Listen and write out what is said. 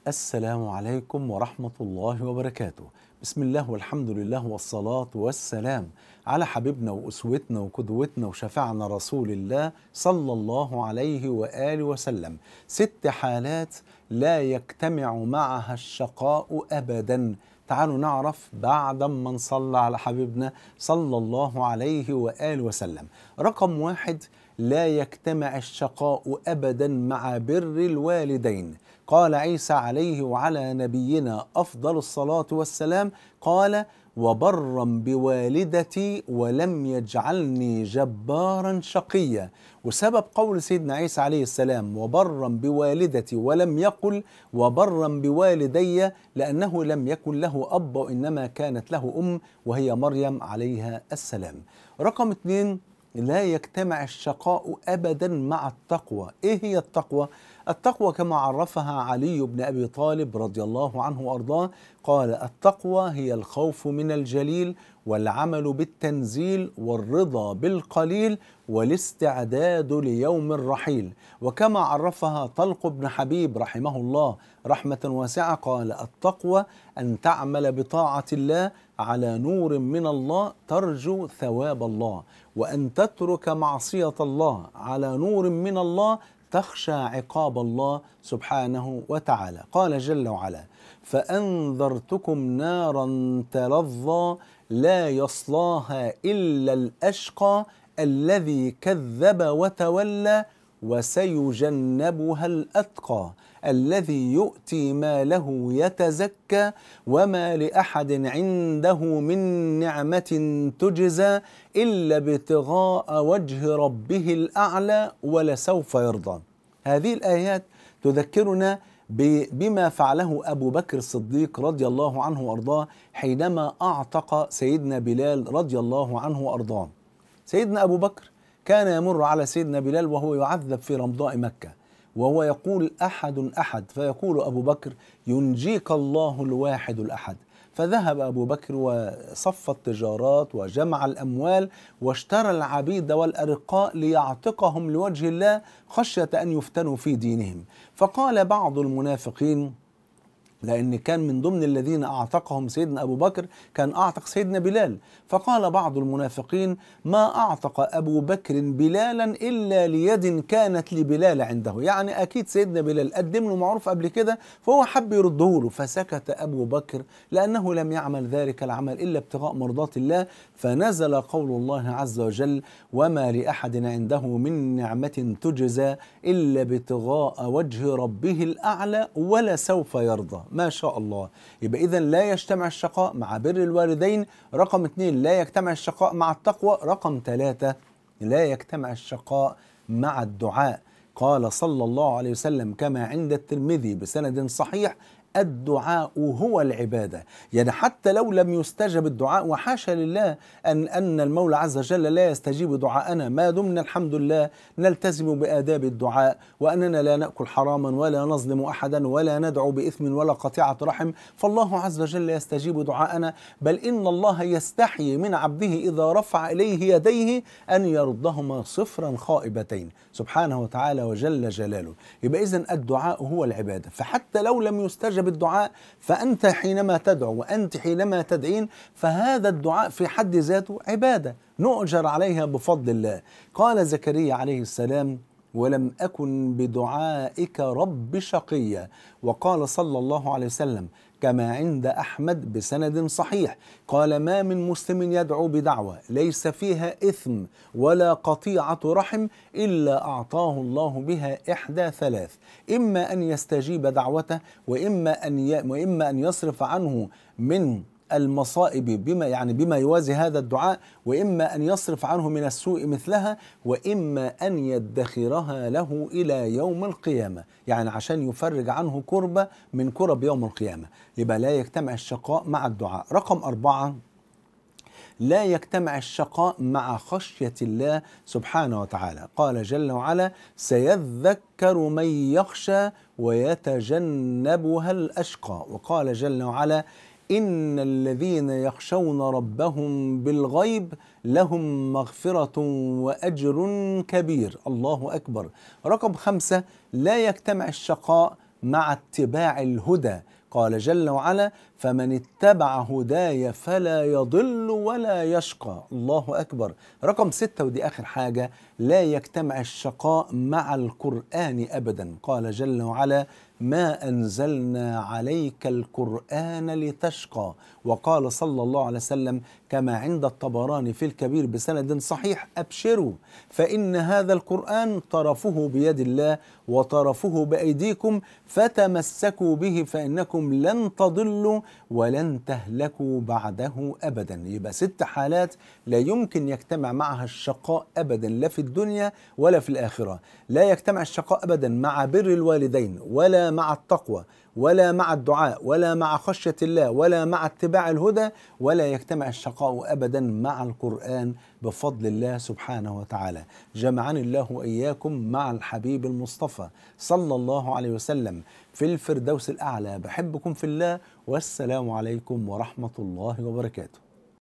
السلام عليكم ورحمة الله وبركاته. بسم الله والحمد لله والصلاة والسلام على حبيبنا وأسوتنا وقدوتنا وشفعنا رسول الله صلى الله عليه وآله وسلم. 6 حالات لا يجتمع معها الشقاء أبدا. تعالوا نعرف بعد ما نصلى على حبيبنا صلى الله عليه وآله وسلم. رقم 1: لا يجتمع الشقاء أبدا مع بر الوالدين. قال عيسى عليه وعلى نبينا أفضل الصلاة والسلام، قال: وبرا بوالدتي ولم يجعلني جبارا شقيا. وسبب قول سيدنا عيسى عليه السلام وبرا بوالدتي ولم يقل وبرا بوالدي لأنه لم يكن له أب وإنما كانت له أم وهي مريم عليها السلام. رقم 2: لا يجتمع الشقاء أبدا مع التقوى. إيه هي التقوى؟ التقوى كما عرفها علي بن أبي طالب رضي الله عنه وأرضاه، قال: التقوى هي الخوف من الجليل والعمل بالتنزيل والرضا بالقليل والاستعداد ليوم الرحيل. وكما عرفها طلق بن حبيب رحمه الله رحمة واسعة، قال: التقوى أن تعمل بطاعة الله على نور من الله ترجو ثواب الله، وأن تترك معصية الله على نور من الله تخشى عقاب الله سبحانه وتعالى. قال جل وعلا: فأنذرتكم نارا تلظى لا يصلاها إلا الأشقى الذي كذب وتولى وسيجنبها الأتقى الذي يؤتي ماله يتزكى وما لأحد عنده من نعمة تجزى إلا ابتغاء وجه ربه الأعلى ولسوف يرضى. هذه الآيات تذكرنا بما فعله أبو بكر الصديق رضي الله عنه وأرضاه حينما أعتق سيدنا بلال رضي الله عنه وأرضاه. سيدنا أبو بكر كان يمر على سيدنا بلال وهو يعذب في رمضاء مكة، وهو يقول: أحد أحد، فيقول أبو بكر: ينجيك الله الواحد الأحد. فذهب أبو بكر وصف التجارات وجمع الأموال واشترى العبيد والأرقاء ليعتقهم لوجه الله خشية أن يفتنوا في دينهم. فقال بعض المنافقين، لأن كان من ضمن الذين أعتقهم سيدنا أبو بكر كان أعتق سيدنا بلال، فقال بعض المنافقين: ما أعتق أبو بكر بلالا إلا ليد كانت لبلال عنده، يعني أكيد سيدنا بلال قدم له معروف قبل كده فهو حب يرده له. فسكت أبو بكر لأنه لم يعمل ذلك العمل إلا ابتغاء مرضات الله. فنزل قول الله عز وجل: وما لأحد عنده من نعمة تجزى إلا ابتغاء وجه ربه الأعلى ولسوف يرضى. ما شاء الله. يبقى إذن لا يجتمع الشقاء مع بر الوالدين. رقم 2: لا يجتمع الشقاء مع التقوى. رقم 3: لا يجتمع الشقاء مع الدعاء. قال صلى الله عليه وسلم كما عند الترمذي بسند صحيح: الدعاء هو العبادة. يعني حتى لو لم يستجب الدعاء، وحاشا لله أن المولى عز وجل لا يستجيب دعاءنا، ما دمنا الحمد لله نلتزم بآداب الدعاء، وأننا لا نأكل حراما ولا نظلم أحدا ولا ندعو بإثم ولا قطيعة رحم، فالله عز وجل يستجيب دعاءنا. بل إن الله يستحيي من عبده إذا رفع إليه يديه أن يردهما صفرا خائبتين سبحانه وتعالى وجل جلاله. يبقى إذن الدعاء هو العبادة. فحتى لو لم يستجب الدعاء فأنت حينما تدعو وأنت حينما تدعين فهذا الدعاء في حد ذاته عبادة نؤجر عليها بفضل الله. قال زكريا عليه السلام: ولم أكن بدعائك رب شقيا. وقال صلى الله عليه وسلم كما عند أحمد بسند صحيح، قال: ما من مسلم يدعو بدعوة ليس فيها إثم ولا قطيعة رحم إلا أعطاه الله بها إحدى ثلاث: إما أن يستجيب دعوته، وإما أن يصرف عنه من المصائب بما يوازي هذا الدعاء، وإما أن يصرف عنه من السوء مثلها، وإما أن يدخرها له إلى يوم القيامة، يعني عشان يفرج عنه كربة من كرب يوم القيامة. يبقى لا يجتمع الشقاء مع الدعاء. رقم 4: لا يجتمع الشقاء مع خشية الله سبحانه وتعالى. قال جل وعلا: سيذكر من يخشى ويتجنبها الأشقى. وقال جل وعلا: إن الذين يخشون ربهم بالغيب لهم مغفرة وأجر كبير. الله أكبر. رقم 5: لا يجتمع الشقاء مع اتباع الهدى. قال جل وعلا: فمن اتبع هداي فلا يضل ولا يشقى. الله أكبر. رقم 6 ودي آخر حاجة: لا يجتمع الشقاء مع القرآن أبدا. قال جل وعلا: ما أنزلنا عليك القرآن لتشقى. وقال صلى الله عليه وسلم كما عند الطبراني في الكبير بسند صحيح: أبشروا فإن هذا القرآن طرفه بيد الله وطرفه بأيديكم، فتمسكوا به فإنكم لن تضلوا ولن تهلكوا بعده أبدا. يبقى 6 حالات لا يمكن يجتمع معها الشقاء أبدا، لا في الدنيا ولا في الآخرة. لا يجتمع الشقاء أبدا مع بر الوالدين، ولا مع التقوى، ولا مع الدعاء، ولا مع خشية الله، ولا مع اتباع الهدى، ولا يجتمع الشقاء أبدا مع القرآن بفضل الله سبحانه وتعالى. جمعني الله وإياكم مع الحبيب المصطفى صلى الله عليه وسلم في الفردوس الأعلى. بحبكم في الله، والسلام عليكم ورحمة الله وبركاته.